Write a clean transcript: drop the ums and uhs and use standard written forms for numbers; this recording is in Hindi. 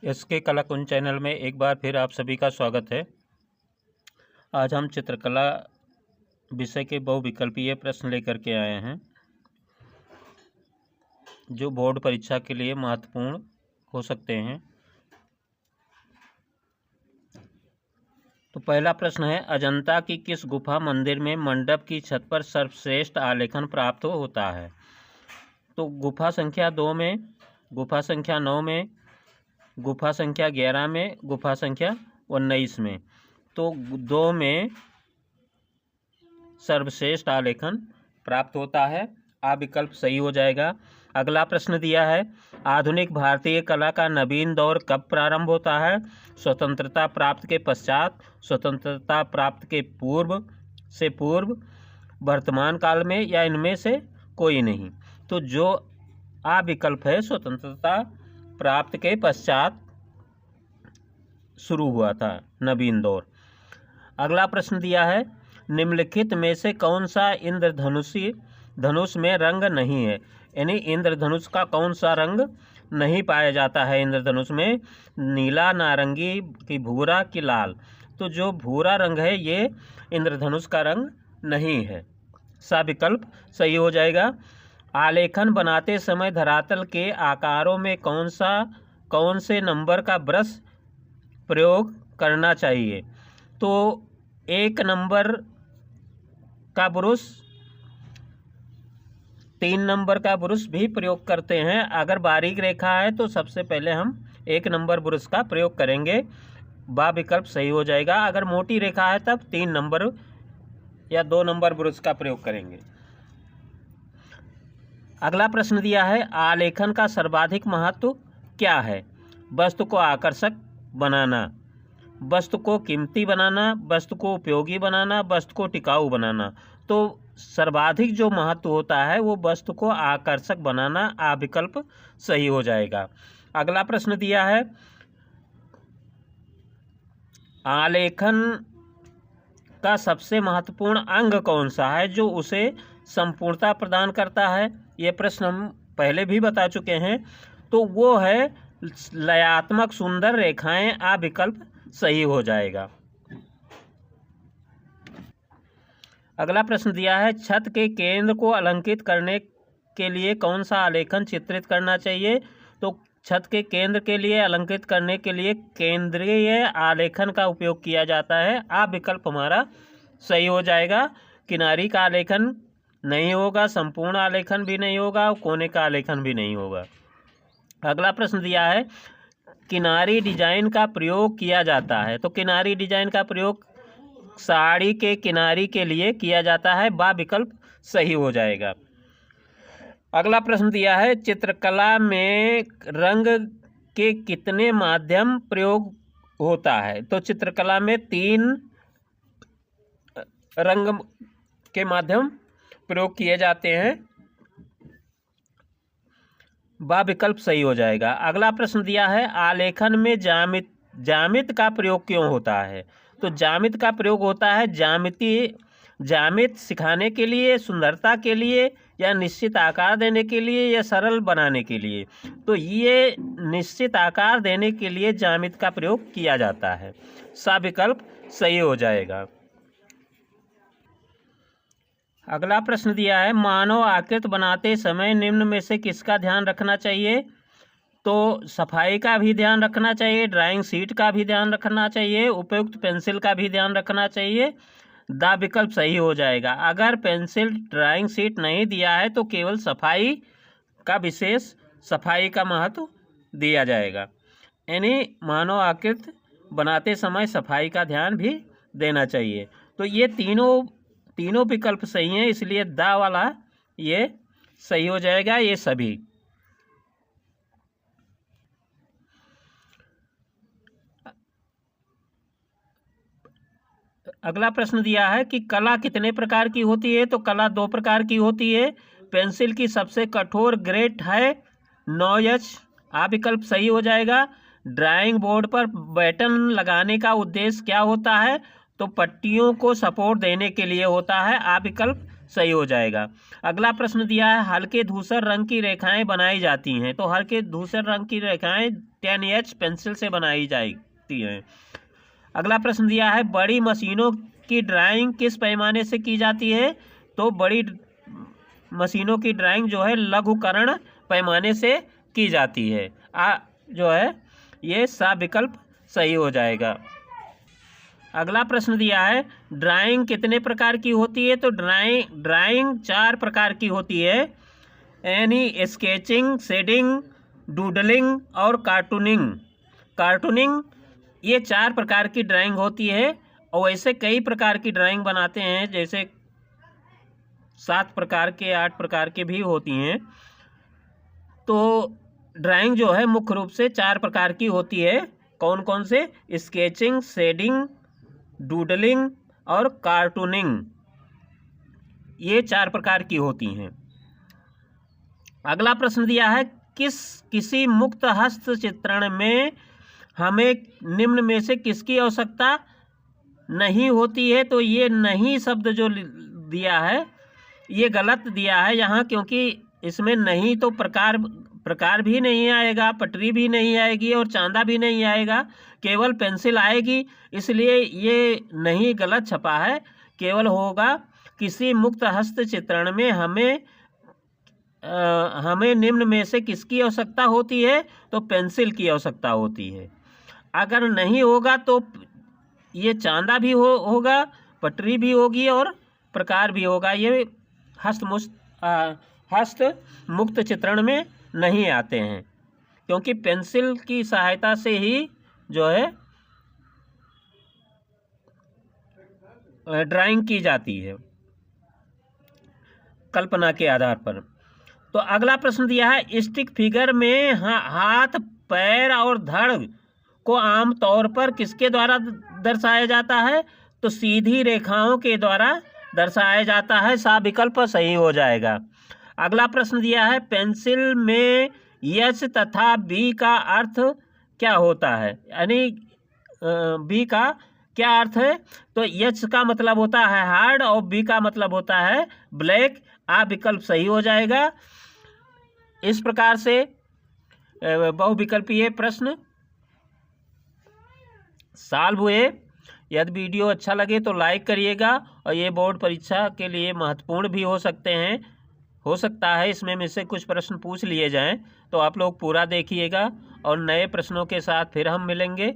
एसके कला कुंज चैनल में एक बार फिर आप सभी का स्वागत है। आज हम चित्रकला विषय के बहुविकल्पीय प्रश्न लेकर के आए हैं जो बोर्ड परीक्षा के लिए महत्वपूर्ण हो सकते हैं। तो पहला प्रश्न है, अजंता की किस गुफा मंदिर में मंडप की छत पर सर्वश्रेष्ठ आलेखन प्राप्त होता है? तो गुफा संख्या 2 में, गुफा संख्या 9 में, गुफा संख्या 11 में, गुफा संख्या 19 में। तो 2 में सर्वश्रेष्ठ आलेखन प्राप्त होता है। आ विकल्प सही हो जाएगा। अगला प्रश्न दिया है, आधुनिक भारतीय कला का नवीन दौर कब प्रारंभ होता है? स्वतंत्रता प्राप्त के पश्चात, स्वतंत्रता प्राप्त के पूर्व, वर्तमान काल में, या इनमें से कोई नहीं। तो जो आ विकल्प है, स्वतंत्रता प्राप्त के पश्चात शुरू हुआ था नवीन दौर। अगला प्रश्न दिया है, निम्नलिखित में से कौन सा इंद्रधनुष में रंग नहीं है? यानी इंद्रधनुष का कौन सा रंग नहीं पाया जाता है? इंद्रधनुष में नीला, नारंगी की भूरा की लाल। तो जो भूरा रंग है ये इंद्रधनुष का रंग नहीं है। सा विकल्प सही हो जाएगा। आलेखन बनाते समय धरातल के आकारों में कौन से नंबर का ब्रश प्रयोग करना चाहिए? तो 1 नंबर का ब्रश, 3 नंबर का ब्रश भी प्रयोग करते हैं। अगर बारीक रेखा है तो सबसे पहले हम 1 नंबर ब्रश का प्रयोग करेंगे। बा विकल्प सही हो जाएगा। अगर मोटी रेखा है तब 3 नंबर या 2 नंबर ब्रश का प्रयोग करेंगे। अगला प्रश्न दिया है, आलेखन का सर्वाधिक महत्व क्या है? वस्तु को आकर्षक बनाना, वस्तु को कीमती बनाना, वस्तु को उपयोगी बनाना, वस्तु को टिकाऊ बनाना। तो सर्वाधिक जो महत्व होता है वो वस्तु को आकर्षक बनाना। आ विकल्प सही हो जाएगा। अगला प्रश्न दिया है, आलेखन का सबसे महत्वपूर्ण अंग कौन सा है जो उसे संपूर्णता प्रदान करता है? ये प्रश्न हम पहले भी बता चुके हैं। तो वो है लयात्मक सुंदर रेखाएं। आ विकल्प सही हो जाएगा। अगला प्रश्न दिया है, छत के केंद्र को अलंकृत करने के लिए कौन सा आलेखन चित्रित करना चाहिए? तो छत के केंद्र के लिए अलंकृत करने के लिए केंद्रीय आलेखन का उपयोग किया जाता है। आ विकल्प हमारा सही हो जाएगा। किनारी का आलेखन नहीं होगा, संपूर्ण आलेखन भी नहीं होगा, कोने का आलेखन भी नहीं होगा। अगला प्रश्न दिया है, किनारी डिजाइन का प्रयोग किया जाता है। तो किनारी डिजाइन का प्रयोग साड़ी के किनारी के लिए किया जाता है। बा विकल्प सही हो जाएगा। अगला प्रश्न दिया है, चित्रकला में रंग के कितने माध्यम प्रयोग होता है? तो चित्रकला में 3 रंग के माध्यम प्रयोग किए जाते हैं। बा विकल्प सही हो जाएगा। अगला प्रश्न दिया है, आलेखन में जामित का प्रयोग क्यों होता है? तो जामित का प्रयोग होता है जामित सिखाने के लिए, सुंदरता के लिए, या निश्चित आकार देने के लिए, या सरल बनाने के लिए। तो ये निश्चित आकार देने के लिए जामित का प्रयोग किया जाता है। सा विकल्प सही हो जाएगा। अगला प्रश्न दिया है, मानव आकृति बनाते समय निम्न में से किसका ध्यान रखना चाहिए? तो सफाई का भी ध्यान रखना चाहिए, ड्राइंग शीट का भी ध्यान रखना चाहिए, उपयुक्त पेंसिल का भी ध्यान रखना चाहिए। दा विकल्प सही हो जाएगा। अगर पेंसिल, ड्राइंग शीट नहीं दिया है तो केवल सफाई का विशेष सफाई का महत्व दिया जाएगा। यानी मानव आकृति बनाते समय सफाई का ध्यान भी देना चाहिए। तो ये तीनों विकल्प सही हैं, इसलिए दा वाला ये सही हो जाएगा। ये सभी। अगला प्रश्न दिया है कि कला कितने प्रकार की होती है? तो कला 2 प्रकार की होती है। पेंसिल की सबसे कठोर ग्रेड है 9H। आ विकल्प सही हो जाएगा। ड्राइंग बोर्ड पर बटन लगाने का उद्देश्य क्या होता है? तो पट्टियों को सपोर्ट देने के लिए होता है। आ विकल्प सही हो जाएगा। अगला प्रश्न दिया है हल्के धूसर रंग की रेखाएं बनाई जाती हैं, तो हल्के धूसर रंग की रेखाएं 10H पेंसिल से बनाई जाती हैं। अगला प्रश्न दिया है बड़ी मशीनों की ड्राइंग किस पैमाने से की जाती है, तो बड़ी मशीनों की ड्राइंग जो है लघुकरण पैमाने से की जाती है। जो है ये सा विकल्प सही हो जाएगा। अगला प्रश्न दिया है ड्राइंग कितने प्रकार की होती है, तो ड्राइंग 4 प्रकार की होती है, यानी स्केचिंग, शेडिंग, डूडलिंग और कार्टूनिंग ये 4 प्रकार की ड्राइंग होती है। और वैसे कई प्रकार की ड्राइंग बनाते हैं, जैसे 7 प्रकार के 8 प्रकार के भी होती हैं। तो ड्राइंग जो है मुख्य रूप से 4 प्रकार की होती है। कौन कौन से? स्केचिंग, शेडिंग, डूडलिंग और कार्टूनिंग, ये 4 प्रकार की होती हैं। अगला प्रश्न दिया है किसी मुक्त हस्त चित्रण में हमें निम्न में से किसकी आवश्यकता नहीं होती है, तो ये नहीं शब्द जो दिया है ये गलत दिया है यहाँ, क्योंकि इसमें नहीं तो प्रकार भी नहीं आएगा, पटरी भी नहीं आएगी और चांदा भी नहीं आएगा, केवल पेंसिल आएगी, इसलिए ये नहीं गलत छपा है। केवल होगा किसी मुक्त हस्त चित्रण में हमें निम्न में से किसकी आवश्यकता होती है, तो पेंसिल की आवश्यकता होती है। अगर नहीं होगा तो ये चांदा भी होगा, पटरी भी होगी और प्रकार भी होगा। ये हस्त मुक्त चित्रण में नहीं आते हैं, क्योंकि पेंसिल की सहायता से ही जो है ड्राइंग की जाती है कल्पना के आधार पर। तो अगला प्रश्न दिया है स्टिक फिगर में हाथ, पैर और धड़ को आमतौर पर किसके द्वारा दर्शाया जाता है, तो सीधी रेखाओं के द्वारा दर्शाया जाता है। सा विकल्प सही हो जाएगा। अगला प्रश्न दिया है पेंसिल में यच तथा बी का अर्थ क्या होता है, यानी बी का क्या अर्थ है, तो यच का मतलब होता है हार्ड और बी का मतलब होता है ब्लैक। आ विकल्प सही हो जाएगा। इस प्रकार से बहुविकल्पीय प्रश्न सॉल्व हुए। यदि वीडियो अच्छा लगे तो लाइक करिएगा, और ये बोर्ड परीक्षा के लिए महत्वपूर्ण भी हो सकता है इसमें में से कुछ प्रश्न पूछ लिए जाएं, तो आप लोग पूरा देखिएगा और नए प्रश्नों के साथ फिर हम मिलेंगे।